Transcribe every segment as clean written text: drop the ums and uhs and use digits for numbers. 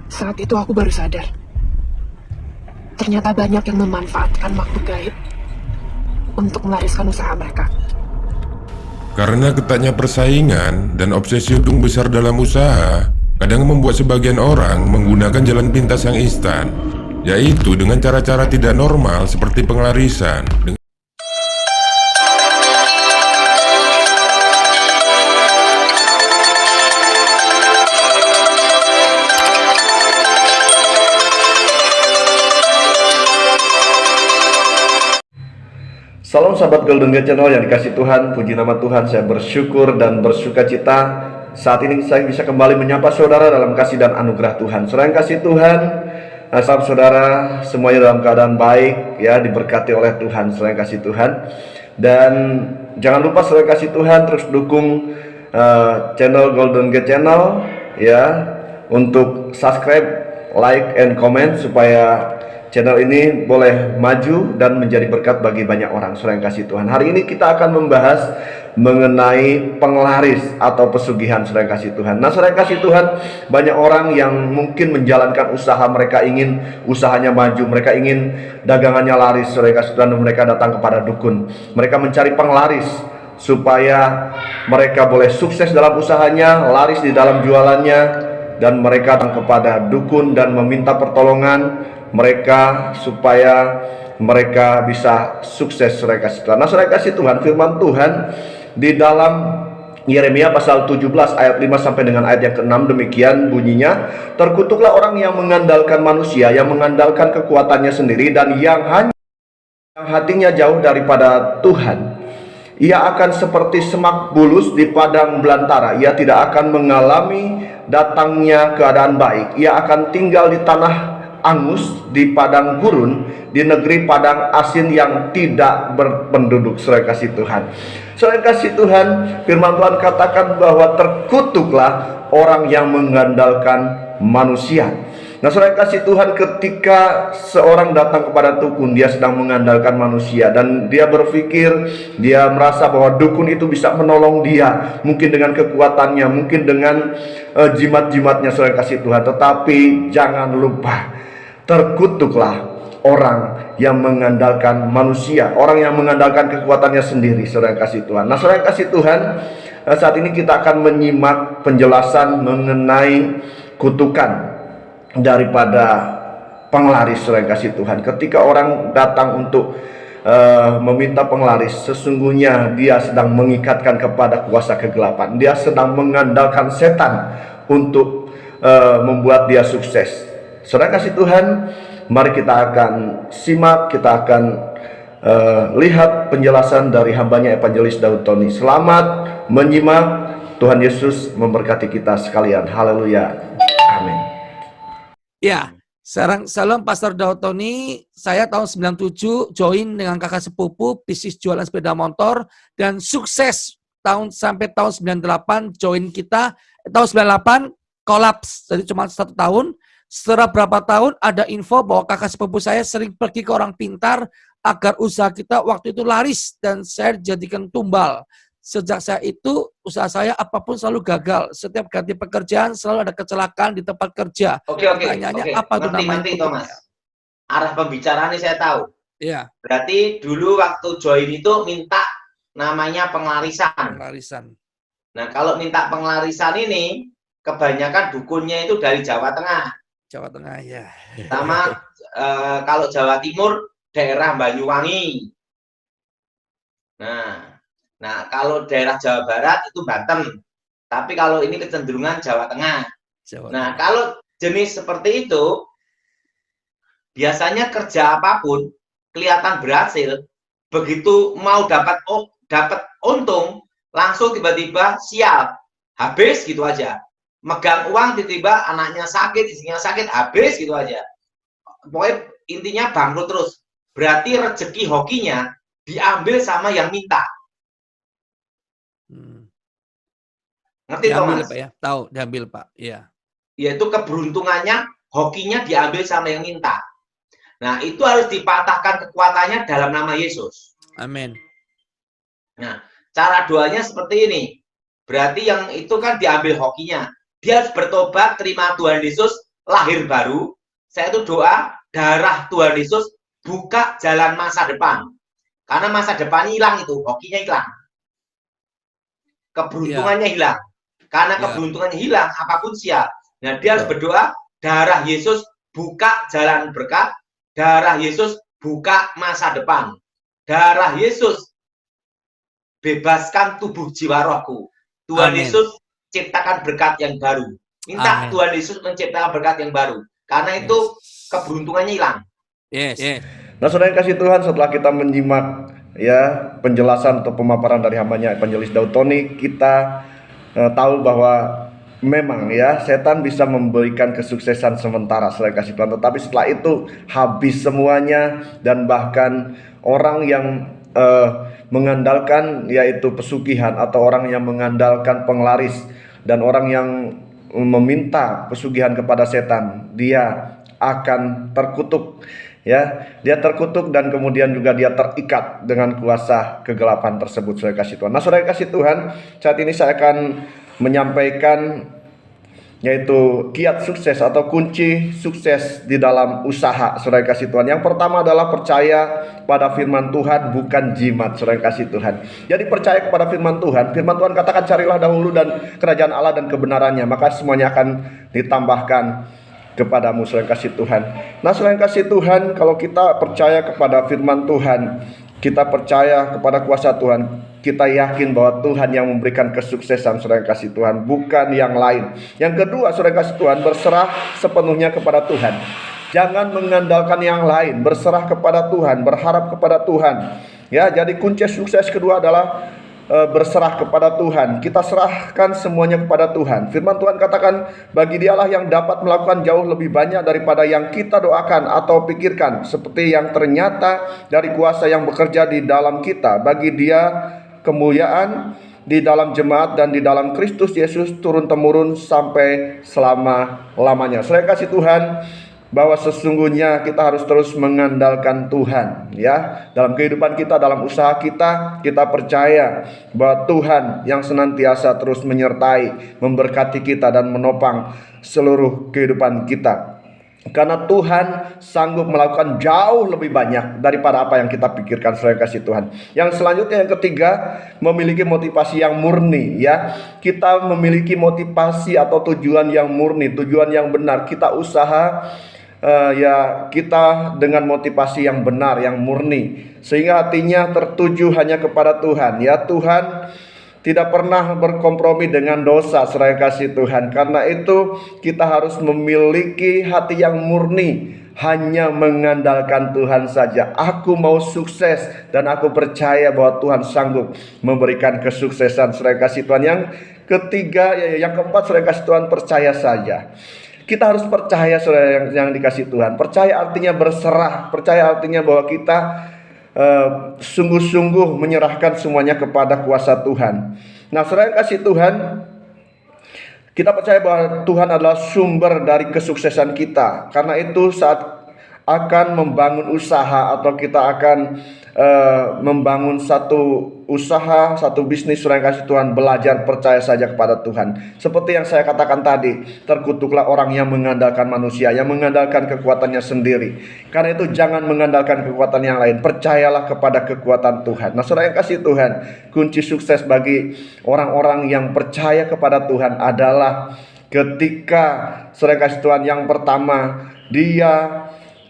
Saat itu aku baru sadar, ternyata banyak yang memanfaatkan makhluk gaib untuk melariskan usaha mereka. Karena ketatnya persaingan dan obsesi untung besar dalam usaha, kadang membuat sebagian orang menggunakan jalan pintas yang instan, yaitu dengan cara-cara tidak normal seperti pengelarisan. Salam sahabat Golden Gate Channel yang dikasih Tuhan, puji nama Tuhan, saya bersyukur dan bersuka cita saat ini saya bisa kembali menyapa saudara dalam kasih dan anugerah Tuhan. Saudara yang kasih Tuhan, sahabat saudara semuanya dalam keadaan baik ya, diberkati oleh Tuhan, saudara yang kasih Tuhan. Dan jangan lupa saudara yang kasih Tuhan terus dukung channel Golden Gate Channel ya, untuk subscribe, like, and comment supaya channel ini boleh maju dan menjadi berkat bagi banyak orang, saudara yang kasih Tuhan. Hari ini kita akan membahas mengenai penglaris atau pesugihan, saudara yang kasih Tuhan. Nah, saudara yang kasih Tuhan, banyak orang yang mungkin menjalankan usaha, mereka ingin usahanya maju, mereka ingin dagangannya laris, saudara yang kasih Tuhan, dan mereka datang kepada dukun. Mereka mencari penglaris supaya mereka boleh sukses dalam usahanya, laris di dalam jualannya, dan mereka datang kepada dukun dan meminta pertolongan mereka supaya mereka bisa sukses, saudara kasih Tuhan. Nah, saudara kasih Tuhan, firman Tuhan di dalam Yeremia pasal 17 ayat 5 sampai dengan ayat yang ke-6 demikian bunyinya, terkutuklah orang yang mengandalkan manusia, yang mengandalkan kekuatannya sendiri, dan yang hatinya jauh daripada Tuhan. Ia akan seperti semak bulus di padang belantara. Ia tidak akan mengalami datangnya keadaan baik. Ia akan tinggal di tanah angus, di padang gurun, di negeri padang asin yang tidak berpenduduk, saudara kasih Tuhan. Saudara kasih Tuhan, firman Tuhan katakan bahwa terkutuklah orang yang mengandalkan manusia. Nah, saudara kasih Tuhan, ketika seorang datang kepada dukun, dia sedang mengandalkan manusia dan dia berpikir, dia merasa bahwa dukun itu bisa menolong dia, mungkin dengan kekuatannya, mungkin dengan jimat-jimatnya, saudara kasih Tuhan. Tetapi jangan lupa, terkutuklah orang yang mengandalkan manusia, orang yang mengandalkan kekuatannya sendiri, saudara kasih Tuhan. Nah, saudara kasih Tuhan, saat ini kita akan menyimak penjelasan mengenai kutukan daripada penglaris, saudara kasih Tuhan. Ketika orang datang untuk meminta penglaris, sesungguhnya dia sedang mengikatkan kepada kuasa kegelapan. Dia sedang mengandalkan setan untuk membuat dia sukses. Saudara kasih Tuhan, mari kita akan simak, kita akan lihat penjelasan dari hambanya Evangelis Daud Tony. Selamat menyimak. Tuhan Yesus memberkati kita sekalian. Haleluya. Amin. Ya, salam Pastor Daud Tony. Saya tahun 97 join dengan kakak sepupu bisnis jualan sepeda motor dan sukses sampai tahun 98 join kita. Tahun 98 kolaps, jadi cuma 1 tahun. Setelah berapa tahun ada info bahwa kakak sepupu saya sering pergi ke orang pintar agar usaha kita waktu itu laris dan saya jadikan tumbal. Sejak saya itu, usaha saya apapun selalu gagal. Setiap ganti pekerjaan selalu ada kecelakaan di tempat kerja. Oke. Pertanyaannya apa itu namanya? Ngerti, Thomas. Arah pembicaraan ini saya tahu. Iya. Berarti dulu waktu join itu minta namanya penglarisan. Nah, kalau minta penglarisan ini, kebanyakan dukunnya itu dari Jawa Tengah. Jawa Tengah, ya. Sama kalau Jawa Timur, daerah Banyuwangi. Nah, kalau daerah Jawa Barat itu Banten. Tapi kalau ini kecenderungan Jawa Tengah. Nah, kalau jenis seperti itu, biasanya kerja apapun kelihatan berhasil, begitu mau dapat untung, langsung tiba-tiba sial, habis gitu aja. Megang uang tiba-tiba anaknya sakit, istrinya sakit, habis gitu aja. Pokoknya intinya bangkrut terus. Berarti rezeki hokinya diambil sama yang minta. Ngerti diambil, Thomas? Pak ya? Tahu, diambil Pak. Iya. Yaitu keberuntungannya, hokinya diambil sama yang minta. Nah, itu harus dipatahkan kekuatannya dalam nama Yesus. Amin. Nah, cara doanya seperti ini. Berarti yang itu kan diambil hokinya. Dia harus bertobat, terima Tuhan Yesus, lahir baru, saya itu doa darah Tuhan Yesus buka jalan masa depan. Karena masa depan hilang itu, hokinya hilang. Keberuntungannya hilang. Karena keberuntungannya hilang, apapun siap. Nah, dia harus berdoa, darah Yesus buka jalan berkat, darah Yesus buka masa depan. Darah Yesus bebaskan tubuh jiwa rohku. Tuhan Yesus ciptakan berkat yang baru. Minta Tuhan Yesus menciptakan berkat yang baru. Karena itu keberuntungannya hilang. Nah, saudara yang kasih Tuhan, setelah kita menyimak ya penjelasan atau pemaparan dari hambanya Evangelis Daud Tony, kita tahu bahwa memang ya setan bisa memberikan kesuksesan sementara, saudara yang kasih Tuhan, tetapi setelah itu habis semuanya. Dan bahkan orang yang mengandalkan yaitu pesugihan, atau orang yang mengandalkan penglaris, dan orang yang meminta pesugihan kepada setan, dia akan terkutuk ya, dia terkutuk dan kemudian juga dia terikat dengan kuasa kegelapan tersebut, saudara kasih Tuhan. Nah, saudara kasih Tuhan, saat ini saya akan menyampaikan yaitu kiat sukses atau kunci sukses di dalam usaha, saudara kasih Tuhan. Yang pertama adalah percaya pada firman Tuhan, bukan jimat, saudara kasih Tuhan. Jadi percaya kepada firman Tuhan. Firman Tuhan katakan, carilah dahulu dan kerajaan Allah dan kebenarannya, maka semuanya akan ditambahkan kepadamu, saudara kasih Tuhan. Nah, saudara kasih Tuhan, kalau kita percaya kepada firman Tuhan, kita percaya kepada kuasa Tuhan, kita yakin bahwa Tuhan yang memberikan kesuksesan, saudara kasih Tuhan, bukan yang lain. Yang kedua, saudara kasih Tuhan, berserah sepenuhnya kepada Tuhan. Jangan mengandalkan yang lain, berserah kepada Tuhan, berharap kepada Tuhan. Ya, jadi kunci sukses kedua adalah berserah kepada Tuhan. Kita serahkan semuanya kepada Tuhan. Firman Tuhan katakan, bagi Dialah yang dapat melakukan jauh lebih banyak daripada yang kita doakan atau pikirkan, seperti yang ternyata dari kuasa yang bekerja di dalam kita. Bagi Dia kemuliaan di dalam jemaat dan di dalam Kristus Yesus turun-temurun sampai selama-lamanya. Saya kasih Tuhan bahwa sesungguhnya kita harus terus mengandalkan Tuhan ya. Dalam kehidupan kita, dalam usaha kita, kita percaya bahwa Tuhan yang senantiasa terus menyertai, memberkati kita dan menopang seluruh kehidupan kita. Karena Tuhan sanggup melakukan jauh lebih banyak daripada apa yang kita pikirkan, saudara kasih Tuhan. Yang selanjutnya, yang ketiga, memiliki motivasi yang murni ya. Kita memiliki motivasi atau tujuan yang murni, tujuan yang benar. Kita usaha ya kita dengan motivasi yang benar, yang murni, sehingga hatinya tertuju hanya kepada Tuhan ya. Tuhan tidak pernah berkompromi dengan dosa, saudara kasih Tuhan. Karena itu kita harus memiliki hati yang murni, hanya mengandalkan Tuhan saja. Aku mau sukses dan aku percaya bahwa Tuhan sanggup memberikan kesuksesan, saudara kasih Tuhan. Yang ketiga, yang keempat, saudara kasih Tuhan, percaya saja. Kita harus percaya, saudara yang dikasih Tuhan. Percaya artinya berserah. Percaya artinya bahwa kita sungguh-sungguh menyerahkan semuanya kepada kuasa Tuhan. Nah, saudara yang kasih Tuhan, kita percaya bahwa Tuhan adalah sumber dari kesuksesan kita. Karena itu saat akan membangun usaha atau kita akan membangun satu usaha, satu bisnis, saudara yang kasih Tuhan, belajar percaya saja kepada Tuhan. Seperti yang saya katakan tadi, terkutuklah orang yang mengandalkan manusia, yang mengandalkan kekuatannya sendiri. Karena itu jangan mengandalkan kekuatan yang lain, percayalah kepada kekuatan Tuhan. Nah, saudara yang kasih Tuhan, kunci sukses bagi orang-orang yang percaya kepada Tuhan adalah ketika, saudara yang kasih Tuhan, yang pertama, dia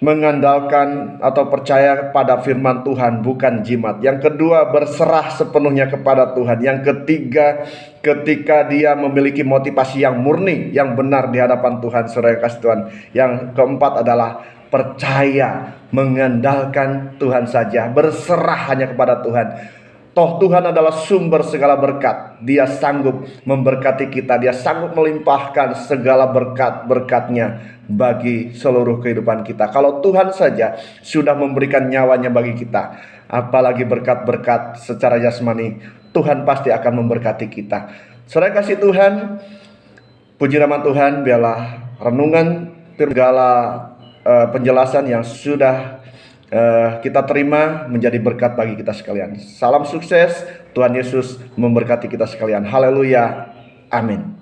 mengandalkan atau percaya pada firman Tuhan, bukan jimat. Yang kedua, berserah sepenuhnya kepada Tuhan. Yang ketiga, ketika dia memiliki motivasi yang murni, yang benar di hadapan Tuhan, saudara kasih Tuhan. Yang keempat adalah percaya, mengandalkan Tuhan saja, berserah hanya kepada Tuhan. Toh Tuhan adalah sumber segala berkat. Dia sanggup memberkati kita. Dia sanggup melimpahkan segala berkat-berkatnya bagi seluruh kehidupan kita. Kalau Tuhan saja sudah memberikan nyawanya bagi kita, apalagi berkat-berkat secara jasmani, Tuhan pasti akan memberkati kita. Saudara kasih Tuhan, puji nama Tuhan, biarlah renungan segala penjelasan yang sudah kita terima menjadi berkat bagi kita sekalian. Salam sukses, Tuhan Yesus memberkati kita sekalian. Haleluya, amin.